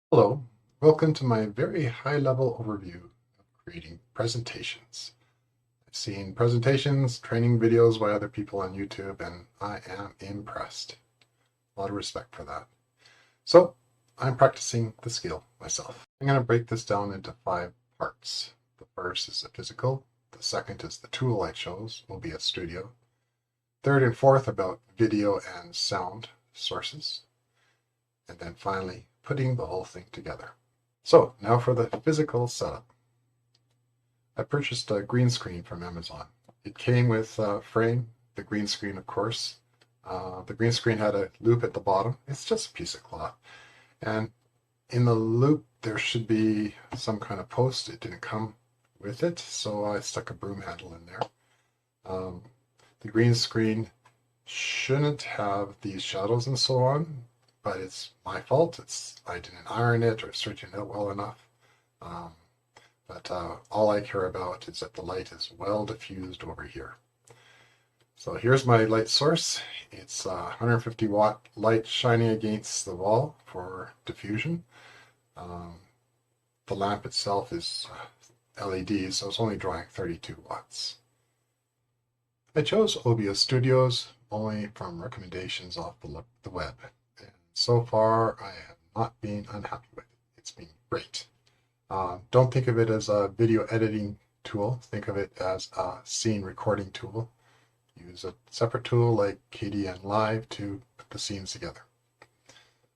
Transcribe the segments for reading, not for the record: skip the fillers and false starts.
Hello, welcome to my very high-level overview of creating presentations. I've seen presentations, training videos by other people on YouTube, and I am impressed. A lot of respect for that. So I'm practicing the skill myself. I'm going to break this down into 5 parts. The first is the physical, the second is the tool I chose, OBS Studio, third and fourth about video and sound sources, and then finally putting the whole thing together. So now for the physical setup. I purchased a green screen from Amazon. It came with a frame, the green screen, of course. The green screen had a loop at the bottom. It's just a piece of cloth. And in the loop, there should be some kind of post. It didn't come with it, so I stuck a broom handle in there. The green screen shouldn't have these shadows and so on, but it's my fault. I didn't iron it or straighten it out well enough. But all I care about is that the light is well diffused over here. So here's my light source. It's 150 watt light shining against the wall for diffusion. The lamp itself is LED, so it's only drawing 32 watts. I chose OBS Studios only from recommendations off the web. And so far, I have not been unhappy with it. It's been great. Don't think of it as a video editing tool. Think of it as a scene recording tool. Use a separate tool like Kdenlive to put the scenes together.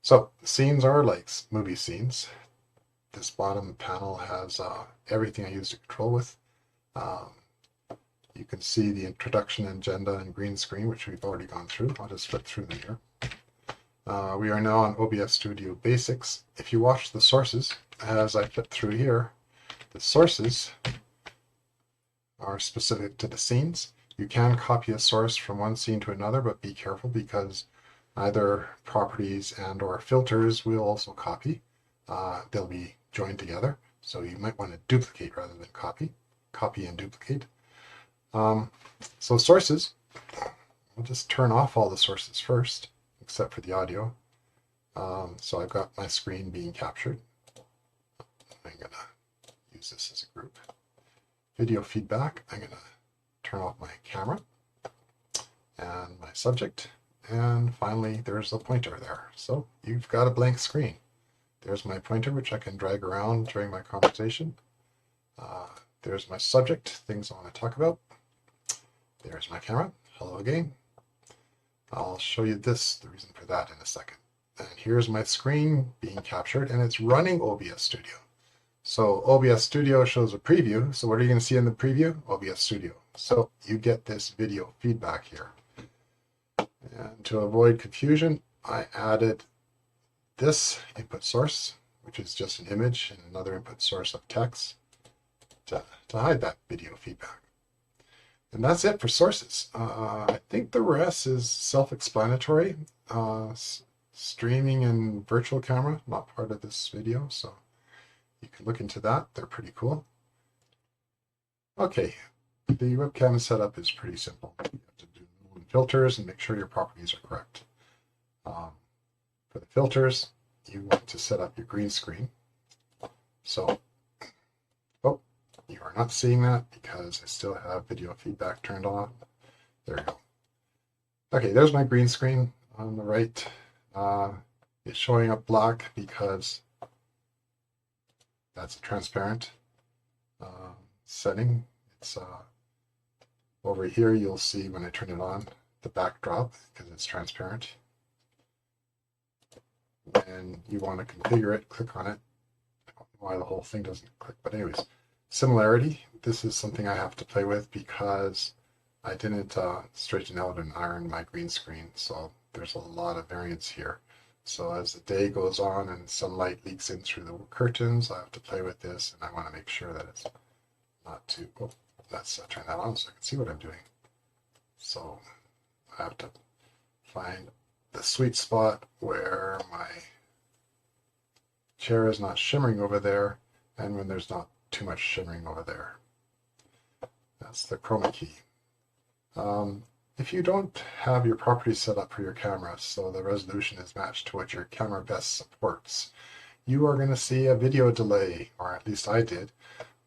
So scenes are like movie scenes. This bottom panel has everything I use to control with. You can see the introduction agenda and green screen, which we've already gone through. I'll just flip through them here. We are now on OBS Studio Basics. If you watch the sources, as I flip through here, the sources are specific to the scenes. You can copy a source from one scene to another, but be careful because either properties and or filters will also copy. They'll be joined together, so you might want to duplicate rather than copy and duplicate. So sources, I'll just turn off all the sources first, except for the audio. So I've got my screen being captured. I'm going to use this as a group. Video feedback, I'm going to turn off my camera and my subject. And finally, there's the pointer there. So you've got a blank screen. There's my pointer, which I can drag around during my conversation. There's my subject, things I want to talk about. There's my camera. Hello again. I'll show you the reason for that in a second. And here's my screen being captured, and it's running OBS Studio. So OBS Studio shows a preview. So what are you going to see in the preview? OBS Studio. So you get this video feedback here. And to avoid confusion, I added this input source, which is just an image and another input source of text to hide that video feedback. And that's it for sources. I think the rest is self-explanatory. Streaming and virtual camera, not part of this video, so you can look into that. They're pretty cool. Okay, the webcam setup is pretty simple. You have to do filters and make sure your properties are correct. For the filters, you want to set up your green screen. So, you are not seeing that because I still have video feedback turned on. There we go. Okay, there's my green screen on the right. It's showing up black because that's a transparent setting. It's over here, you'll see when I turn it on, the backdrop, because it's transparent. When you want to configure it, click on it. I don't know why the whole thing doesn't click, but anyways. Similarity, this is something I have to play with because I didn't straighten out and iron my green screen, so there's a lot of variance here. So as the day goes on and sunlight leaks in through the curtains, I have to play with this, and I want to make sure that it's not too, let's turn that on so I can see what I'm doing. So I have to find the sweet spot where my chair is not shimmering over there, and when there's not too much shimmering over there. That's the chroma key. If you don't have your properties set up for your camera so the resolution is matched to what your camera best supports, you are going to see a video delay, or at least I did,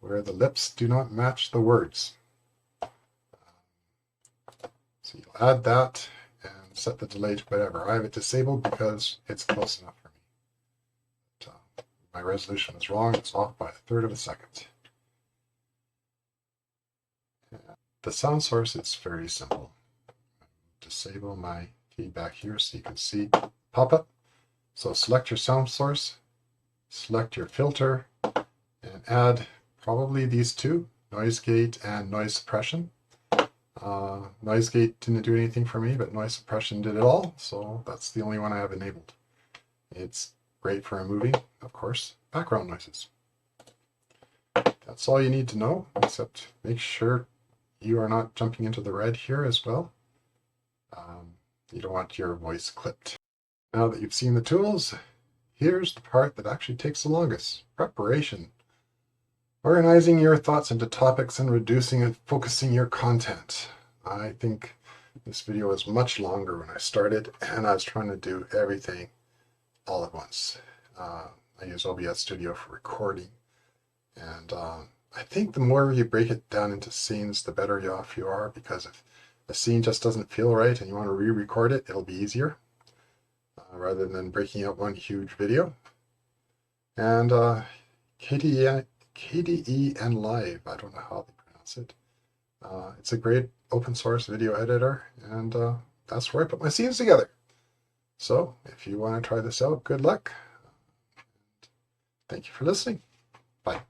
where the lips do not match the words. So you'll add that and set the delay to whatever. I have it disabled because it's close enough for me. But, my resolution was wrong. It's off by 1/3 of a second. The sound source is very simple. Disable my feedback here so you can see pop-up. So select your sound source, select your filter, and add probably these two, noise gate and noise suppression. Noise gate didn't do anything for me, but noise suppression did it all, so that's the only one I have enabled. It's great for removing, of course, background noises. That's all you need to know, except make sure you are not jumping into the red here as well. You don't want your voice clipped. Now that you've seen the tools, here's the part that actually takes the longest: preparation. Organizing your thoughts into topics and reducing and focusing your content. I think this video was much longer when I started, and I was trying to do everything all at once. I use OBS Studio for recording, and I think the more you break it down into scenes, the better off you are, because if a scene just doesn't feel right and you want to re-record it, it'll be easier rather than breaking out one huge video. And Kdenlive, I don't know how they pronounce it. It's a great open source video editor, and that's where I put my scenes together. So if you want to try this out, good luck. Thank you for listening. Bye.